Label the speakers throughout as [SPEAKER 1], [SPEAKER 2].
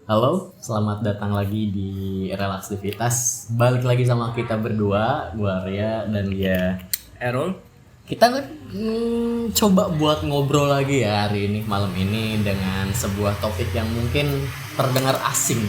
[SPEAKER 1] Halo, selamat datang lagi di Relaktivitas. Balik lagi sama kita berdua, gua Arya dan dia
[SPEAKER 2] Errol.
[SPEAKER 1] Kita coba buat ngobrol lagi ya hari ini, malam ini dengan sebuah topik yang mungkin terdengar asing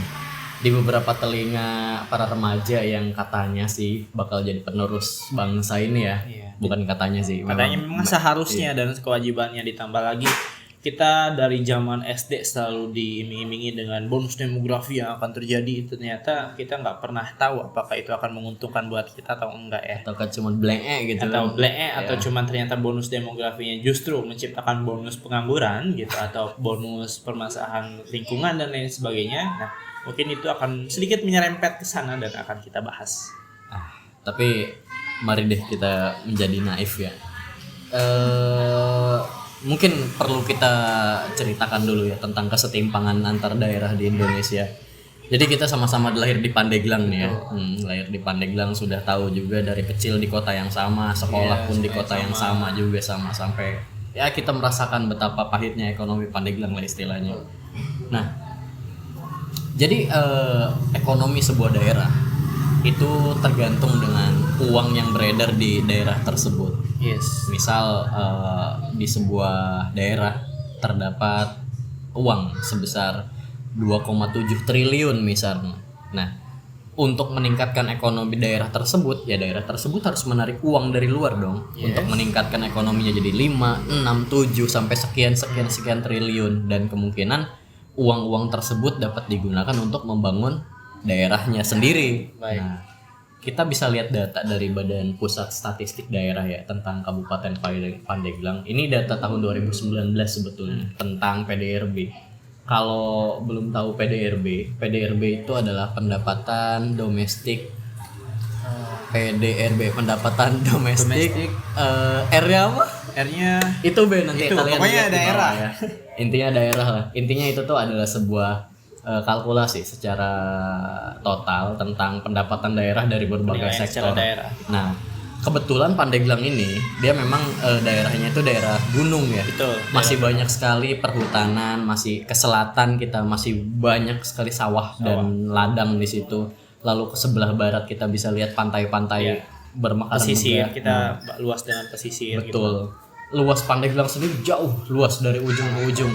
[SPEAKER 1] di beberapa telinga para remaja yang katanya sih bakal jadi penerus bangsa ini ya.
[SPEAKER 2] Iya.
[SPEAKER 1] Bukan katanya sih.
[SPEAKER 2] Katanya memang seharusnya dan kewajibannya, ditambah lagi kita dari zaman SD selalu diiming-imingi dengan bonus demografi yang akan terjadi. Ternyata kita nggak pernah tahu apakah itu akan menguntungkan buat kita atau enggak ya.
[SPEAKER 1] Atau kan cuma blank gitu
[SPEAKER 2] Atau
[SPEAKER 1] kan.
[SPEAKER 2] blank atau cuma ternyata bonus demografinya justru menciptakan bonus pengangguran gitu, atau bonus permasalahan lingkungan dan lain sebagainya. Nah, mungkin itu akan sedikit menyerempet ke sana dan akan kita bahas.
[SPEAKER 1] Tapi mari deh kita menjadi naif ya. Mungkin perlu kita ceritakan dulu ya tentang kesetimpangan antar daerah di Indonesia. Jadi kita sama-sama lahir di Pandeglang nih ya. Lahir di Pandeglang, sudah tahu juga dari kecil di kota yang sama, sekolah pun di kota yang sama juga, sama sampai ya kita merasakan betapa pahitnya ekonomi Pandeglang lah istilahnya. Nah, jadi ekonomi sebuah daerah itu tergantung dengan uang yang beredar di daerah tersebut.
[SPEAKER 2] Yes.
[SPEAKER 1] Misal di sebuah daerah terdapat uang sebesar 2,7 triliun misalnya. Nah, untuk meningkatkan ekonomi daerah tersebut, ya daerah tersebut harus menarik uang dari luar dong. Untuk meningkatkan ekonominya jadi 5, 6, 7 sampai sekian triliun, dan kemungkinan uang-uang tersebut dapat digunakan untuk membangun daerahnya sendiri.
[SPEAKER 2] Baik.
[SPEAKER 1] Nah, kita bisa lihat data dari Badan Pusat Statistik Daerah ya tentang Kabupaten Pandeglang. Ini data tahun 2019 sebetulnya tentang PDRB. Kalau belum tahu PDRB itu adalah pendapatan domestik. pendapatan domestik. R-nya apa?
[SPEAKER 2] R-nya
[SPEAKER 1] Itu B nanti
[SPEAKER 2] itu,
[SPEAKER 1] kalian
[SPEAKER 2] pokoknya
[SPEAKER 1] lihat di
[SPEAKER 2] daerah.
[SPEAKER 1] bawah ya. Intinya daerah lah. Intinya itu tuh adalah sebuah kalkulasi secara total tentang pendapatan daerah dari berbagai
[SPEAKER 2] Penilaian
[SPEAKER 1] sektor.
[SPEAKER 2] secara daerah.
[SPEAKER 1] Nah, kebetulan Pandeglang ini dia memang daerahnya itu daerah gunung ya.
[SPEAKER 2] Betul.
[SPEAKER 1] Masih banyak sekali perhutanan, masih ke selatan kita masih banyak sekali sawah dan ladang di situ. Lalu ke sebelah barat kita bisa lihat pantai-pantai bermekaran
[SPEAKER 2] Pesisir,
[SPEAKER 1] megah.
[SPEAKER 2] kita luas dengan pesisir.
[SPEAKER 1] Betul. Luas Pandeglang sendiri jauh luas dari ujung ke ujung,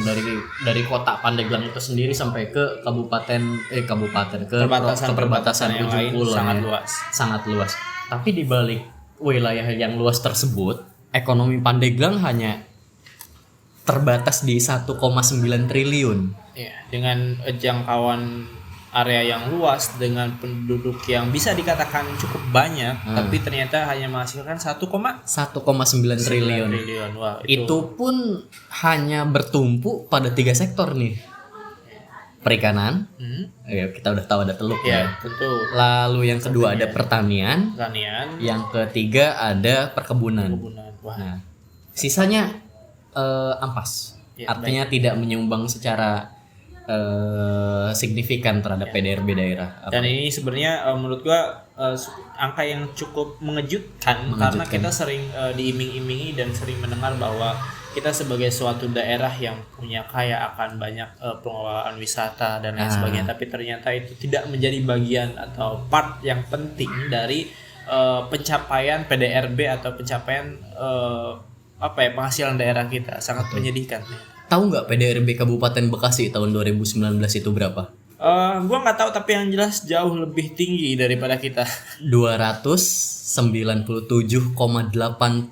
[SPEAKER 1] dari kota Pandeglang itu sendiri sampai ke kabupaten ke perbatasan ujung
[SPEAKER 2] lain
[SPEAKER 1] kulon
[SPEAKER 2] sangat
[SPEAKER 1] ya.
[SPEAKER 2] luas.
[SPEAKER 1] Sangat luas. Tapi di balik wilayah yang luas tersebut, ekonomi Pandeglang hanya terbatas di 1,9 triliun.
[SPEAKER 2] Ya, dengan jangkauan area yang luas, dengan penduduk yang bisa dikatakan cukup banyak, tapi ternyata hanya menghasilkan 1,9
[SPEAKER 1] 1,9 triliun.
[SPEAKER 2] triliun. Wah,
[SPEAKER 1] Itu pun hanya bertumpu pada 3 sektor nih. Perikanan, ya, kita udah tahu ada teluk
[SPEAKER 2] ya,
[SPEAKER 1] ya.
[SPEAKER 2] tentu.
[SPEAKER 1] Lalu yang kedua ada pertanian,
[SPEAKER 2] Pertanian,
[SPEAKER 1] yang ketiga ada perkebunan.
[SPEAKER 2] Wah,
[SPEAKER 1] Nah, sisanya ampas.
[SPEAKER 2] Ya,
[SPEAKER 1] Artinya tidak menyumbang secara signifikan terhadap PDRB daerah.
[SPEAKER 2] dan ini sebenarnya menurut gua angka yang cukup mengejutkan. Karena kita sering diiming-imingi dan sering mendengar bahwa kita sebagai suatu daerah yang punya kaya akan banyak pengelolaan wisata dan lain sebagainya, tapi ternyata itu tidak menjadi bagian atau part yang penting dari pencapaian PDRB atau pencapaian penghasilan daerah kita. Sangat menyedihkan.
[SPEAKER 1] Tahu nggak PDRB Kabupaten Bekasi tahun 2019 itu berapa?
[SPEAKER 2] Gua nggak tahu, tapi yang jelas jauh lebih tinggi daripada kita.
[SPEAKER 1] 297,8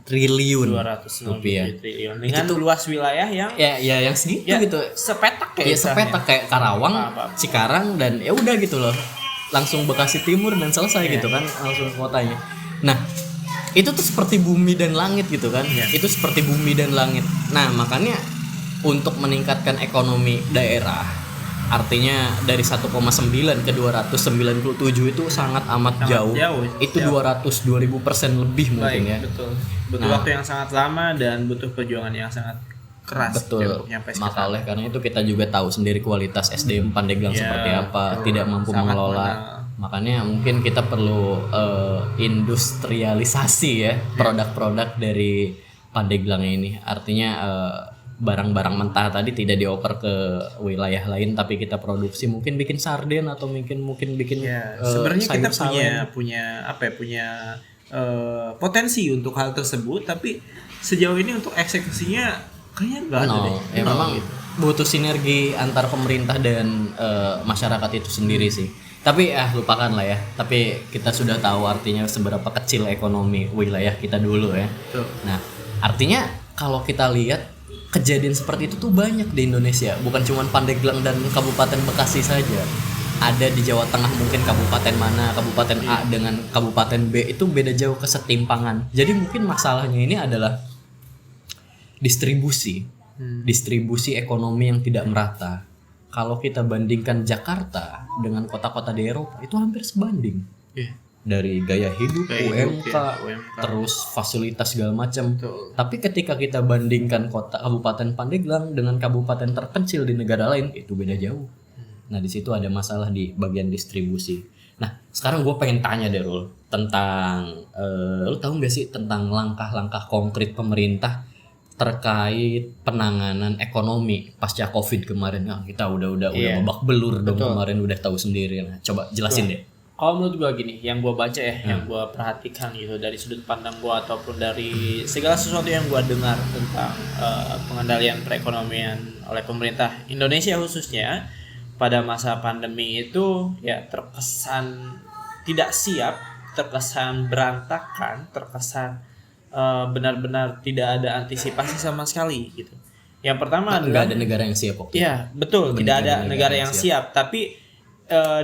[SPEAKER 1] triliun
[SPEAKER 2] 297
[SPEAKER 1] rupiah.
[SPEAKER 2] triliun dengan luas wilayah yang
[SPEAKER 1] Ya yang segitu
[SPEAKER 2] ya,
[SPEAKER 1] gitu.
[SPEAKER 2] sepetak kayak
[SPEAKER 1] Ya sepetak kayak Karawang,
[SPEAKER 2] Apa-apa.
[SPEAKER 1] Cikarang, dan ya udah gitu loh. Langsung Bekasi Timur dan selesai gitu kan, langsung kotanya. Nah, itu tuh seperti bumi dan langit gitu kan. Itu seperti bumi dan langit. Nah, makanya untuk meningkatkan ekonomi daerah, artinya dari 1,9 ke 297 itu sangat amat jauh. Itu 200.000% lebih mungkin ya.
[SPEAKER 2] Betul. Butuh waktu yang sangat lama dan butuh perjuangan yang sangat keras.
[SPEAKER 1] Betul.
[SPEAKER 2] Nyampe
[SPEAKER 1] Maka oleh karena itu kita juga tahu sendiri kualitas SDM Pandeglang seperti apa, tidak mampu mengelola. Makanya mungkin kita perlu industrialisasi ya produk-produk dari Pandeglang ini. Artinya barang-barang mentah tadi tidak dioper ke wilayah lain, tapi kita produksi, mungkin bikin sarden atau mungkin bikin
[SPEAKER 2] sebenarnya kita
[SPEAKER 1] sayur-sayuran.
[SPEAKER 2] punya potensi untuk hal tersebut, tapi sejauh ini untuk eksekusinya kayaknya nggak ada deh.
[SPEAKER 1] Ya memang butuh sinergi antar pemerintah dan masyarakat itu sendiri sih. Tapi lupakan lah ya. Tapi kita sudah tahu artinya seberapa kecil ekonomi wilayah kita dulu ya.
[SPEAKER 2] Betul.
[SPEAKER 1] Nah, artinya kalau kita lihat kejadian seperti itu tuh banyak di Indonesia, bukan cuma Pandeglang dan Kabupaten Bekasi saja. Ada di Jawa Tengah mungkin kabupaten mana, kabupaten A dengan kabupaten B itu beda jauh kesetimpangan. Jadi mungkin masalahnya ini adalah distribusi ekonomi yang tidak merata. Kalau kita bandingkan Jakarta dengan kota-kota di Eropa itu hampir sebanding. Dari gaya hidup, UMK, terus fasilitas segala macam. Tapi ketika kita bandingkan Kabupaten Pandeglang dengan kabupaten terpencil di negara lain, itu beda jauh. Nah, di situ ada masalah di bagian distribusi. Nah, sekarang gue pengen tanya deh, Rul, tentang lu tahu nggak sih tentang langkah-langkah konkret pemerintah terkait penanganan ekonomi pasca Covid kemarin? Nah, kita udah babak belur dong. Betul. Kemarin udah tahu sendiri. Nah, coba jelasin deh.
[SPEAKER 2] Kalau menurut gue gini, yang gue baca yang gue perhatikan gitu dari sudut pandang gue ataupun dari segala sesuatu yang gue dengar tentang pengendalian perekonomian oleh pemerintah Indonesia khususnya pada masa pandemi itu ya terkesan tidak siap, terkesan berantakan, terkesan benar-benar tidak ada antisipasi sama sekali gitu. Yang pertama adalah
[SPEAKER 1] nggak ada negara yang siap kok.
[SPEAKER 2] Iya, betul, tidak ada negara yang siap, tapi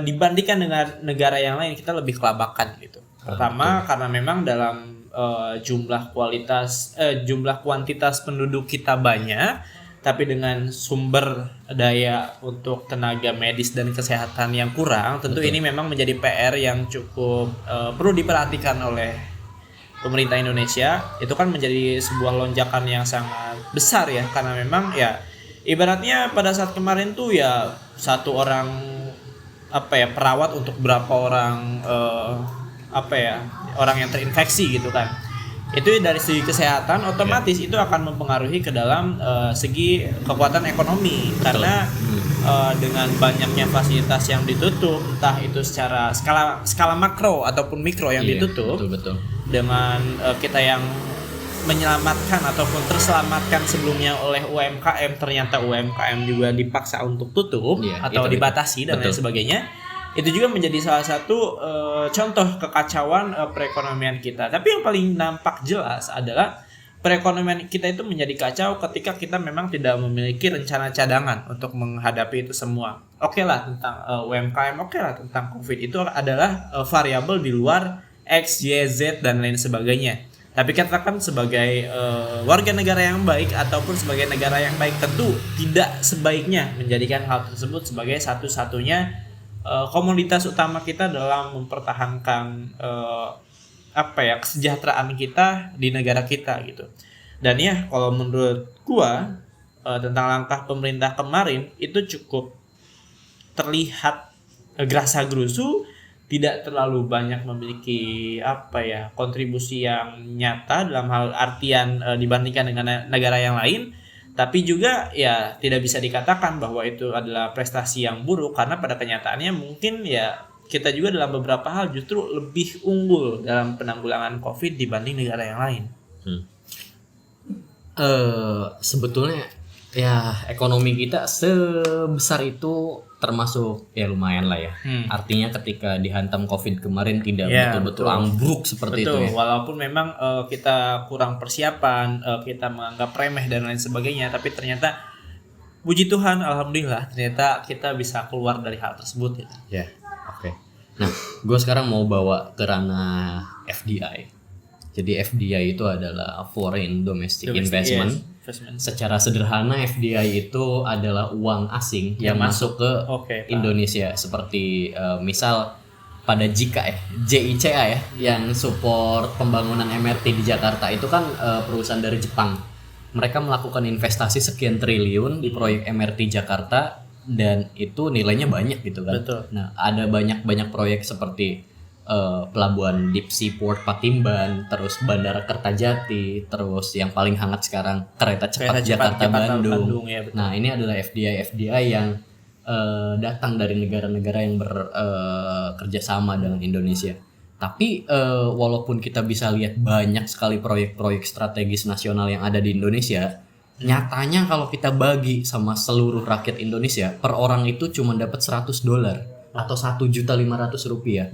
[SPEAKER 2] dibandingkan dengan negara yang lain kita lebih kelabakan gitu. Pertama karena memang dalam jumlah kuantitas penduduk kita banyak, tapi dengan sumber daya untuk tenaga medis dan kesehatan yang kurang, tentu ini memang menjadi PR yang cukup perlu diperhatikan oleh pemerintah Indonesia. Itu kan menjadi sebuah lonjakan yang sangat besar ya, karena memang ya ibaratnya pada saat kemarin tuh ya satu orang perawat untuk berapa orang orang yang terinfeksi gitu kan. Itu dari segi kesehatan otomatis itu akan mempengaruhi ke dalam segi kekuatan ekonomi. Betul. Karena dengan banyaknya fasilitas yang ditutup, entah itu secara skala makro ataupun mikro yang ditutup, betul. Dengan kita yang menyelamatkan ataupun terselamatkan sebelumnya oleh UMKM, ternyata UMKM juga dipaksa untuk tutup atau dibatasi dan lain sebagainya. Itu juga menjadi salah satu contoh kekacauan perekonomian kita. Tapi yang paling nampak jelas adalah perekonomian kita itu menjadi kacau ketika kita memang tidak memiliki rencana cadangan untuk menghadapi itu semua. Oke lah tentang UMKM, oke lah tentang COVID, itu adalah variabel di luar X, Y, Z dan lain sebagainya. Tapi katakan sebagai warga negara yang baik ataupun sebagai negara yang baik, tentu tidak sebaiknya menjadikan hal tersebut sebagai satu-satunya komoditas utama kita dalam mempertahankan kesejahteraan kita di negara kita gitu. Dan ya kalau menurut gua tentang langkah pemerintah kemarin itu cukup terlihat gerasa-gerusu, tidak terlalu banyak memiliki kontribusi yang nyata dalam hal artian dibandingkan dengan negara yang lain, tapi juga ya tidak bisa dikatakan bahwa itu adalah prestasi yang buruk, karena pada kenyataannya mungkin ya kita juga dalam beberapa hal justru lebih unggul dalam penanggulangan COVID dibanding negara yang lain.
[SPEAKER 1] Sebetulnya ya ekonomi kita sebesar itu termasuk ya lumayan lah ya. Artinya ketika dihantam COVID kemarin tidak betul-betul ambruk seperti itu ya.
[SPEAKER 2] Walaupun memang kita kurang persiapan, kita menganggap remeh dan lain sebagainya, tapi ternyata puji Tuhan, alhamdulillah ternyata kita bisa keluar dari hal tersebut gitu.
[SPEAKER 1] Ya, oke. Nah, gue sekarang mau bawa ke ranah FDI. Jadi FDI itu adalah Foreign Domestic Investment. Secara sederhana FDI itu adalah uang asing yang masuk ke Indonesia, seperti misal pada JICA ya yang support pembangunan MRT di Jakarta itu kan perusahaan dari Jepang. Mereka melakukan investasi sekian triliun di proyek MRT Jakarta dan itu nilainya banyak gitu kan.
[SPEAKER 2] Betul.
[SPEAKER 1] Nah, ada banyak proyek seperti pelabuhan Deep Sea Port Patimban, terus Bandara Kertajati, terus yang paling hangat sekarang kereta cepat Jakarta Bandung.
[SPEAKER 2] Ya, betul.
[SPEAKER 1] Nah, ini adalah FDI yang datang dari negara-negara yang bekerja sama dengan Indonesia. Tapi walaupun kita bisa lihat banyak sekali proyek-proyek strategis nasional yang ada di Indonesia, nyatanya kalau kita bagi sama seluruh rakyat Indonesia, per orang itu cuma dapat $100 atau Rp1.500.000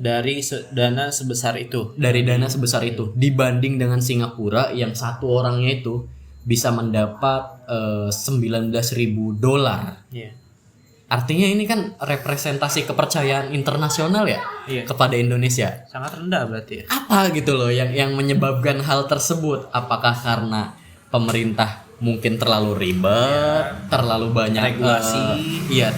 [SPEAKER 2] dana sebesar itu.
[SPEAKER 1] Dari dana sebesar itu, dibanding dengan Singapura yang satu orangnya itu bisa mendapat $19.000.
[SPEAKER 2] Iya.
[SPEAKER 1] Artinya ini kan representasi kepercayaan internasional ya,
[SPEAKER 2] Iya.
[SPEAKER 1] kepada Indonesia.
[SPEAKER 2] Sangat rendah berarti ya.
[SPEAKER 1] Apa gitu loh yang menyebabkan hal tersebut? Apakah karena pemerintah mungkin terlalu ribet, terlalu banyak
[SPEAKER 2] regulasi,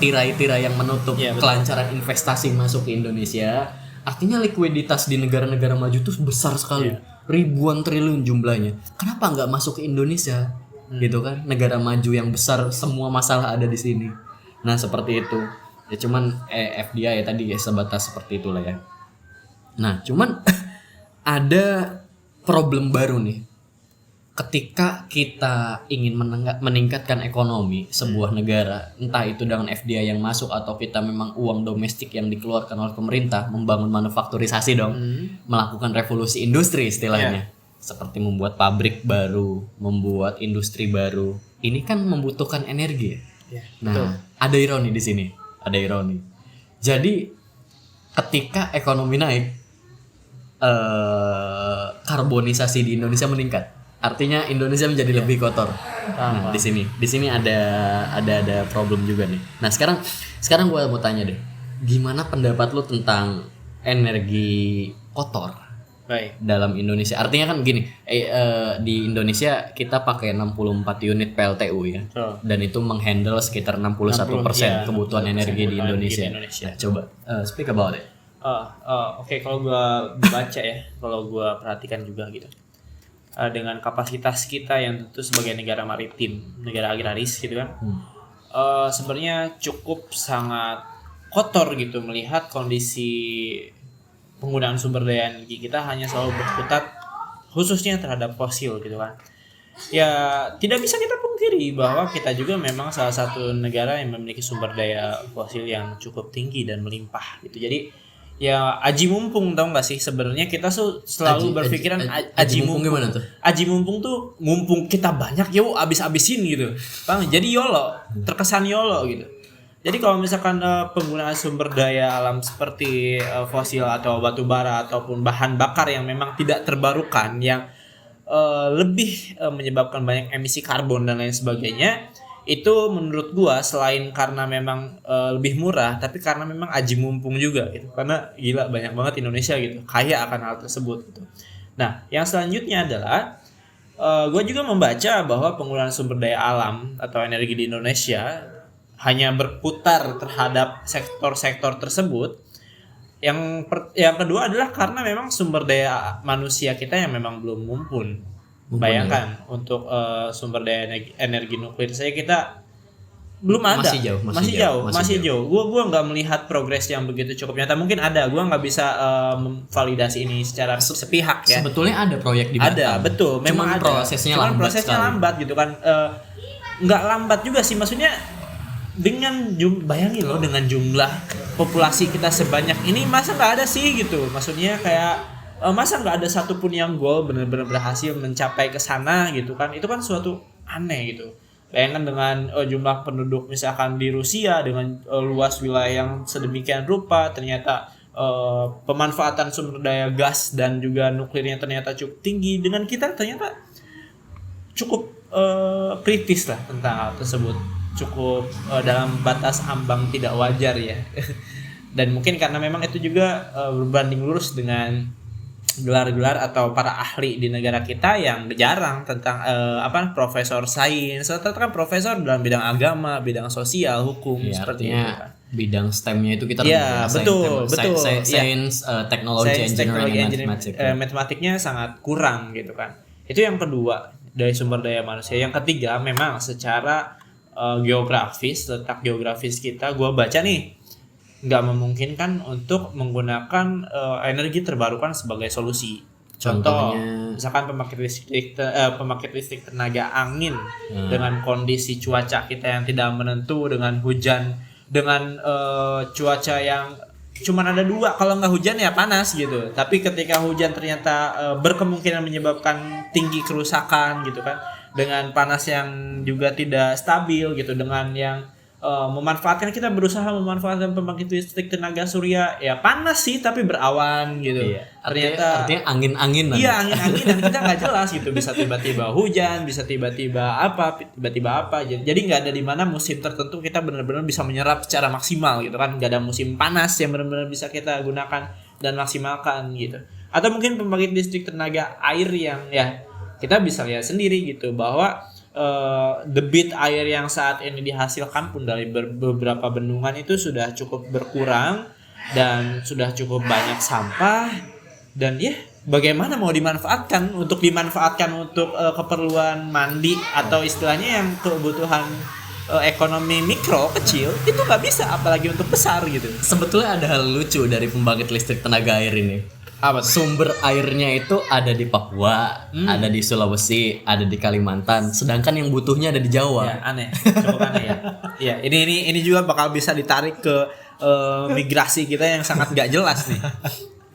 [SPEAKER 1] tirai-tirai yang menutup
[SPEAKER 2] Betul.
[SPEAKER 1] kelancaran investasi masuk ke Indonesia. Artinya likuiditas di negara-negara maju itu besar sekali, ribuan triliun jumlahnya. Kenapa nggak masuk ke Indonesia? Gitu kan, negara maju yang besar, semua masalah ada di sini. Nah seperti itu. Ya cuman FDI ya tadi ya sebatas seperti itulah ya. Nah cuman ada problem baru nih. Ketika kita ingin meningkatkan ekonomi sebuah negara, entah itu dengan FDI yang masuk atau kita memang uang domestik yang dikeluarkan oleh pemerintah, membangun manufakturisasi dong, melakukan revolusi industri istilahnya, seperti membuat pabrik baru, membuat industri baru, ini kan membutuhkan energi. Nah, betul. Ada ironi di sini, ada ironi. Jadi ketika ekonomi naik, karbonisasi di Indonesia meningkat. Artinya Indonesia menjadi lebih kotor. Nah, di sini ada problem juga nih. Nah, sekarang gue mau tanya deh. Gimana pendapat lu tentang energi kotor?
[SPEAKER 2] Baik.
[SPEAKER 1] Dalam Indonesia. Artinya kan gini, di Indonesia kita pakai 64 unit PLTU ya. Dan itu menghandle sekitar 61% kebutuhan energi di Indonesia. Nah, coba speak about it.
[SPEAKER 2] Oke, kalau gue baca ya, kalau gue perhatikan juga gitu. Dengan kapasitas kita yang tentu sebagai negara maritim, negara agraris gitu kan, sebenarnya cukup sangat kotor gitu melihat kondisi penggunaan sumber daya energi kita hanya selalu berkutat khususnya terhadap fosil gitu kan. Ya tidak bisa kita pungkiri bahwa kita juga memang salah satu negara yang memiliki sumber daya fosil yang cukup tinggi dan melimpah gitu. Jadi ya aji mumpung, tau gak sih sebenarnya kita selalu berpikiran aji mumpung.
[SPEAKER 1] Gimana tuh?
[SPEAKER 2] Aji mumpung tuh mumpung kita banyak yuk abis-abisin gitu. Bang, jadi YOLO, terkesan YOLO gitu. Jadi kalau misalkan penggunaan sumber daya alam seperti fosil atau batu bara ataupun bahan bakar yang memang tidak terbarukan yang lebih menyebabkan banyak emisi karbon dan lain sebagainya, itu menurut gua selain karena memang lebih murah, tapi karena memang aji mumpung juga gitu. Karena gila banyak banget Indonesia gitu, kaya akan hal tersebut gitu. Nah, yang selanjutnya adalah gua juga membaca bahwa penggunaan sumber daya alam atau energi di Indonesia hanya berputar terhadap sektor-sektor tersebut. Yang kedua adalah karena memang sumber daya manusia kita yang memang belum mumpun. Bayangkan untuk sumber daya energi nuklir saya kita belum ada, masih jauh. Gua nggak melihat progres yang begitu cukup nyata. Mungkin ada, gua nggak bisa memvalidasi ini secara sepihak ya.
[SPEAKER 1] Sebetulnya ada proyek di Batam.
[SPEAKER 2] Ada, betul. Memang
[SPEAKER 1] Cuman
[SPEAKER 2] ada.
[SPEAKER 1] prosesnya
[SPEAKER 2] lambat gitu kan. Nggak lambat juga sih, maksudnya dengan bayangin loh dengan jumlah populasi kita sebanyak ini masa nggak ada sih gitu. Maksudnya kayak masa nggak ada satupun yang goal benar-benar berhasil mencapai ke sana gitu kan. Itu kan suatu aneh gitu. Bayangkan dengan jumlah penduduk misalkan di Rusia dengan luas wilayah yang sedemikian rupa, ternyata pemanfaatan sumber daya gas dan juga nuklirnya ternyata cukup tinggi, dengan kita ternyata cukup kritis lah tentang hal tersebut, cukup dalam batas ambang tidak wajar ya. Dan mungkin karena memang itu juga berbanding lurus dengan gelar-gelar atau para ahli di negara kita yang jarang tentang profesor sains, atau kan profesor dalam bidang agama, bidang sosial, hukum,
[SPEAKER 1] ya,
[SPEAKER 2] seperti itu kan.
[SPEAKER 1] Bidang STEM-nya itu kita
[SPEAKER 2] ya, betul.
[SPEAKER 1] Sains, teknologi, engineering, dan
[SPEAKER 2] matematiknya sangat kurang gitu kan. Itu yang kedua dari sumber daya manusia. Yang ketiga memang secara geografis, letak geografis kita, gua baca nih nggak memungkinkan untuk menggunakan energi terbarukan sebagai solusi. Contoh, misalkan pembangkit listrik tenaga angin dengan kondisi cuaca kita yang tidak menentu, dengan hujan, dengan cuaca yang cuman ada 2, kalau nggak hujan ya panas gitu. Tapi ketika hujan ternyata berkemungkinan menyebabkan tinggi kerusakan gitu kan, dengan panas yang juga tidak stabil gitu, dengan yang kita berusaha memanfaatkan pembangkit listrik tenaga surya, ya panas sih tapi berawan gitu.
[SPEAKER 1] Iya. Artinya angin-anginan.
[SPEAKER 2] Iya, angin-anginan, kita nggak jelas gitu, bisa tiba-tiba hujan, bisa tiba-tiba apa. Jadi nggak ada di mana musim tertentu kita benar-benar bisa menyerap secara maksimal gitu kan. Nggak ada musim panas yang benar-benar bisa kita gunakan dan maksimalkan gitu. Atau mungkin pembangkit listrik tenaga air yang ya kita bisa lihat sendiri gitu, bahwa debit air yang saat ini dihasilkan pun dari beberapa bendungan itu sudah cukup berkurang dan sudah cukup banyak sampah, dan ya bagaimana mau dimanfaatkan untuk keperluan mandi atau istilahnya yang kebutuhan ekonomi mikro kecil itu nggak bisa, apalagi untuk besar gitu.
[SPEAKER 1] Sebetulnya ada hal lucu dari pembangkit listrik tenaga air ini.
[SPEAKER 2] Apa?
[SPEAKER 1] Sumber airnya itu ada di Papua, ada di Sulawesi, ada di Kalimantan, sedangkan yang butuhnya ada di Jawa.
[SPEAKER 2] Ya, aneh, cukup aneh ya. Iya, ini juga bakal bisa ditarik ke migrasi kita yang sangat gak jelas nih.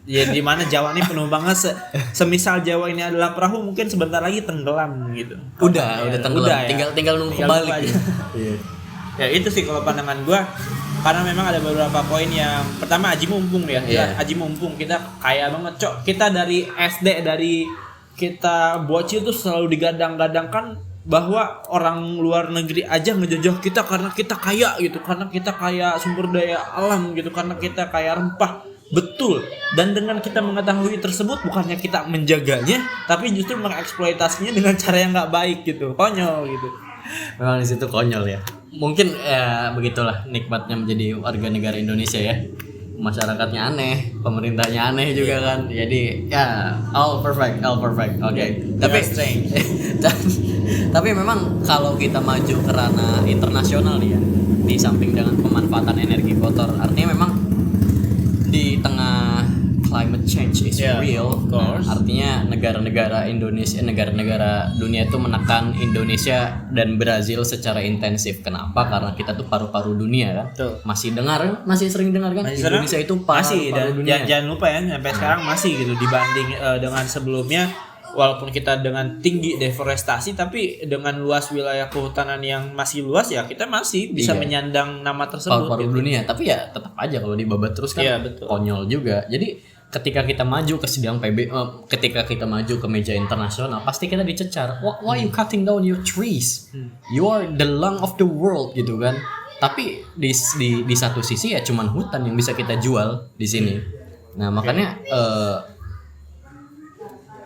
[SPEAKER 2] Ya, di mana Jawa ini penuh banget, semisal Jawa ini adalah perahu, mungkin sebentar lagi tenggelam gitu.
[SPEAKER 1] Udah tenggelam.
[SPEAKER 2] Ya.
[SPEAKER 1] Tinggal nunggu balik.
[SPEAKER 2] Iya. Ya itu sih kalau pandangan gua. Karena memang ada beberapa poin yang pertama aji mumpung ya.
[SPEAKER 1] Yeah.
[SPEAKER 2] Aji mumpung, kita kaya banget, Cok. Kita dari SD, dari kita bocil tuh selalu digadang-gadangkan bahwa orang luar negeri aja ngejajah kita karena kita kaya gitu, karena kita kaya sumber daya alam gitu, karena kita kaya rempah. Betul. Dan dengan kita mengetahui tersebut, bukannya kita menjaganya, tapi justru mengeksploitasinya dengan cara yang nggak baik gitu. Konyol gitu.
[SPEAKER 1] Memang di situ konyol ya. Mungkin ya begitulah nikmatnya menjadi warga negara Indonesia ya. Masyarakatnya aneh, pemerintahnya aneh juga kan. Jadi ya all perfect. Oke. Tapi memang kalau kita maju ke ranah internasional nih ya, di samping dengan pemanfaatan energi kotor, artinya memang di tengah climate change is real. Artinya negara-negara dunia itu menekan Indonesia dan Brazil secara intensif. Kenapa? Karena kita tuh paru-paru dunia kan.
[SPEAKER 2] Betul.
[SPEAKER 1] Masih sering dengar kan? Indonesia itu paru-paru dunia.
[SPEAKER 2] Jangan lupa ya, sampai sekarang masih gitu dibanding dengan sebelumnya. Walaupun kita dengan tinggi deforestasi, tapi dengan luas wilayah kehutanan yang masih luas ya kita masih bisa menyandang nama tersebut.
[SPEAKER 1] Paru-paru dunia. Tapi ya tetap aja kalau dibabat terus kan konyol juga. Jadi ketika kita maju ke sidang ketika kita maju ke meja internasional, pasti kita dicecar. Why you cutting down your trees? You are the lung of the world gitu kan. Tapi di satu sisi ya cuman hutan yang bisa kita jual di sini. Nah makanya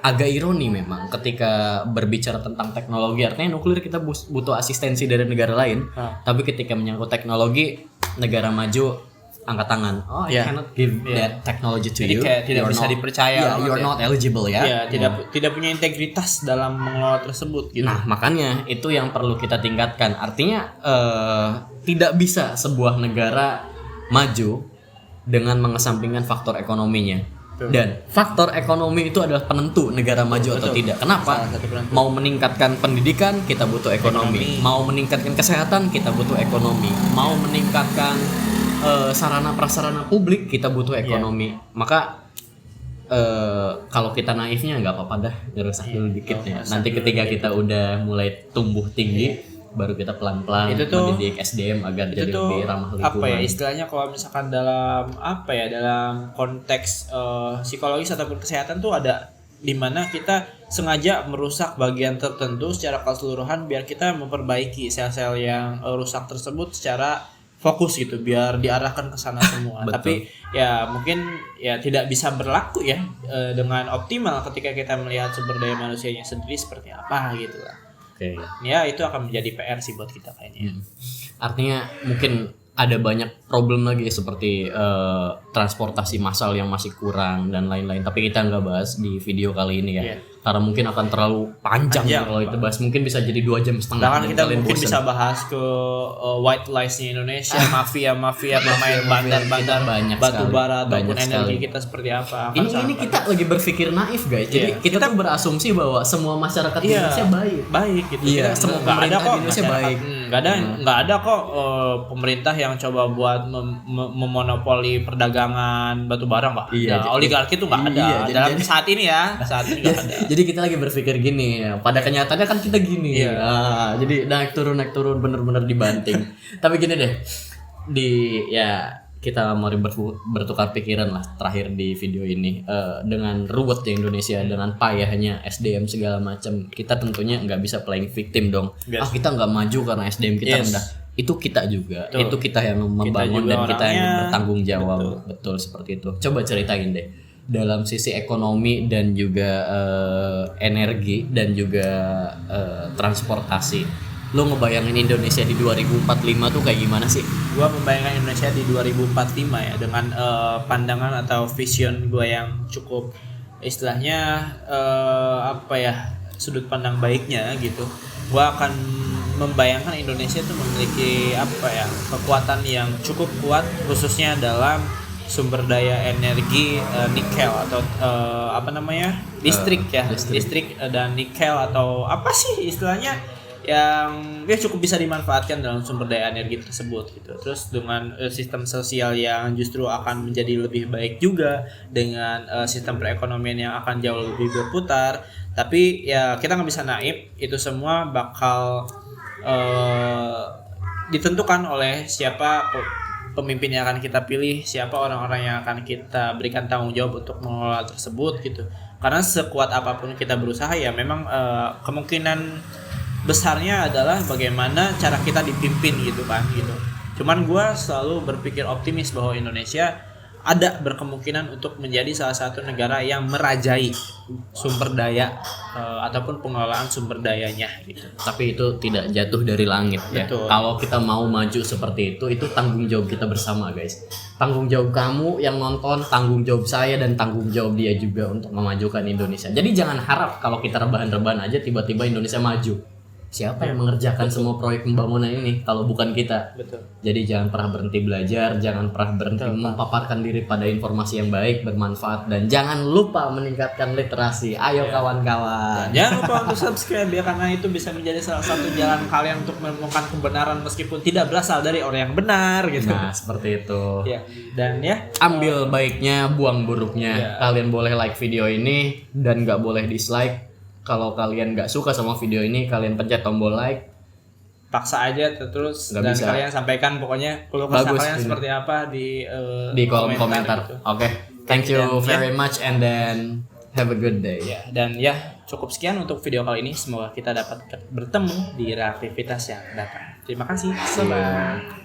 [SPEAKER 1] agak ironi memang ketika berbicara tentang teknologi, artinya nuklir kita butuh asistensi dari negara lain. Tapi ketika menyangkut teknologi, negara maju angkat tangan. I cannot give that technology to you.
[SPEAKER 2] Kayak tidak bisa dipercaya.
[SPEAKER 1] You're not eligible ya.
[SPEAKER 2] Tidak punya integritas dalam mengelola tersebut gitu.
[SPEAKER 1] Nah, makanya itu yang perlu kita tingkatkan. Artinya tidak bisa sebuah negara maju dengan mengesampingkan faktor ekonominya. Dan faktor ekonomi itu adalah penentu negara maju atau tidak. Kenapa? Mau meningkatkan pendidikan, kita butuh ekonomi. Mau meningkatkan kesehatan, kita butuh ekonomi. Mau meningkatkan sarana prasarana publik, kita butuh ekonomi. Maka kalau kita naifnya nggak apa-apa dah, ngerusak dulu dikit ya. Nanti ketika kita udah mulai tumbuh tinggi, baru kita pelan-pelan mendidik SDM agar jadi lebih ramah lingkungan.
[SPEAKER 2] Apa ya istilahnya, kalau misalkan dalam dalam konteks psikologis ataupun kesehatan tuh ada di mana kita sengaja merusak bagian tertentu secara keseluruhan biar kita memperbaiki sel-sel yang rusak tersebut secara fokus gitu, biar diarahkan ke sana semua. Tapi ya mungkin ya tidak bisa berlaku ya dengan optimal ketika kita melihat sumber daya manusianya sendiri seperti apa gitu lah.
[SPEAKER 1] Oke.
[SPEAKER 2] Ya itu akan menjadi PR sih buat kita kayaknya.
[SPEAKER 1] Artinya mungkin ada banyak problem lagi seperti transportasi massal yang masih kurang dan lain-lain. Tapi kita nggak bahas di video kali ini ya. karena mungkin akan terlalu panjang kalau itu bahas, mungkin bisa jadi 2,5 jam.
[SPEAKER 2] Bahkan kita
[SPEAKER 1] kalian
[SPEAKER 2] mungkin
[SPEAKER 1] bosen.
[SPEAKER 2] bisa bahas ke white lies-nya Indonesia, mafia pemain bandar-bandar
[SPEAKER 1] banyak
[SPEAKER 2] batu
[SPEAKER 1] sekali.
[SPEAKER 2] bara ataupun
[SPEAKER 1] Banyak
[SPEAKER 2] energi
[SPEAKER 1] sekali.
[SPEAKER 2] kita seperti apa.
[SPEAKER 1] Ini kita lagi berpikir naif guys. Jadi
[SPEAKER 2] Iya.
[SPEAKER 1] kita tuh berasumsi bahwa semua masyarakat di Indonesia baik
[SPEAKER 2] gitu.
[SPEAKER 1] Iya,
[SPEAKER 2] Kita
[SPEAKER 1] semua
[SPEAKER 2] nggak ada
[SPEAKER 1] pemerintah
[SPEAKER 2] kok
[SPEAKER 1] di Indonesia
[SPEAKER 2] masyarakat.
[SPEAKER 1] baik.
[SPEAKER 2] Nggak ada kok pemerintah yang coba buat memonopoli perdagangan batu bara, nggak
[SPEAKER 1] Iya,
[SPEAKER 2] ada. Oligarki itu nggak ada.
[SPEAKER 1] Iya,
[SPEAKER 2] Dalam saat ini nggak ada.
[SPEAKER 1] Jadi kita lagi berpikir gini ya. Pada kenyataannya kan kita gini.
[SPEAKER 2] Iya.
[SPEAKER 1] Jadi naik turun bener-bener dibanting. Tapi gini deh. Kita mari bertukar pikiran lah terakhir di video ini, dengan ruwetnya Indonesia, dengan payahnya SDM segala macam, kita tentunya nggak bisa playing victim dong.
[SPEAKER 2] Yes.
[SPEAKER 1] Kita nggak maju karena SDM kita
[SPEAKER 2] Yes.
[SPEAKER 1] rendah. Itu kita juga,
[SPEAKER 2] Betul.
[SPEAKER 1] itu kita yang membangun
[SPEAKER 2] juga
[SPEAKER 1] dan kita yang
[SPEAKER 2] orangnya.
[SPEAKER 1] bertanggung jawab. Betul seperti itu. Coba ceritain deh dalam sisi ekonomi dan juga energi dan juga transportasi. Lo ngebayangin Indonesia di 2045 tuh kayak gimana sih?
[SPEAKER 2] Gua membayangkan Indonesia di 2045 ya, dengan pandangan atau vision gua yang cukup istilahnya sudut pandang baiknya gitu. Gua akan membayangkan Indonesia itu memiliki kekuatan yang cukup kuat, khususnya dalam sumber daya energi nikel atau listrik dan nikel, atau apa sih istilahnya yang cukup bisa dimanfaatkan dalam sumber daya energi tersebut gitu. Terus dengan sistem sosial yang justru akan menjadi lebih baik juga, dengan sistem perekonomian yang akan jauh lebih berputar. Tapi ya kita nggak bisa naif, itu semua bakal ditentukan oleh siapa pemimpin yang akan kita pilih, siapa orang-orang yang akan kita berikan tanggung jawab untuk mengelola tersebut gitu. Karena sekuat apapun kita berusaha, ya memang kemungkinan besarnya adalah bagaimana cara kita dipimpin gitu kan gitu. Cuman gue selalu berpikir optimis bahwa Indonesia ada berkemungkinan untuk menjadi salah satu negara yang merajai sumber daya ataupun pengelolaan sumber dayanya gitu.
[SPEAKER 1] Tapi itu tidak jatuh dari langit ya.
[SPEAKER 2] Betul.
[SPEAKER 1] Kalau kita mau maju seperti itu tanggung jawab kita bersama guys. Tanggung jawab kamu yang nonton, tanggung jawab saya, dan tanggung jawab dia juga untuk memajukan Indonesia. Jadi jangan harap kalau kita rebahan-rebahan aja tiba-tiba Indonesia maju. Siapa yang mengerjakan semua proyek pembangunan ini kalau bukan kita?
[SPEAKER 2] Betul.
[SPEAKER 1] Jadi jangan pernah berhenti belajar, jangan pernah berhenti memaparkan diri pada informasi yang baik, bermanfaat, dan jangan lupa meningkatkan literasi. Ayo kawan-kawan.
[SPEAKER 2] Jangan lupa untuk subscribe ya, karena itu bisa menjadi salah satu jalan kalian untuk menemukan kebenaran meskipun tidak berasal dari orang yang benar gitu.
[SPEAKER 1] Nah, seperti itu.
[SPEAKER 2] Ya, dan ya
[SPEAKER 1] Ambil baiknya, buang buruknya. Kalian boleh like video ini dan nggak boleh dislike. Kalau kalian nggak suka sama video ini, kalian pencet tombol like.
[SPEAKER 2] paksa aja terus,
[SPEAKER 1] Nggak
[SPEAKER 2] dan
[SPEAKER 1] bisa.
[SPEAKER 2] kalian sampaikan pokoknya keluh kesah
[SPEAKER 1] Bagus
[SPEAKER 2] kalian
[SPEAKER 1] ini.
[SPEAKER 2] seperti apa
[SPEAKER 1] Di kolom komentar.
[SPEAKER 2] gitu.
[SPEAKER 1] Oke. Thank you
[SPEAKER 2] Dan,
[SPEAKER 1] very much and then have a good day.
[SPEAKER 2] Ya, dan ya cukup sekian untuk video kali ini. Semoga kita dapat bertemu di aktivitas yang datang. Terima kasih. Bye bye.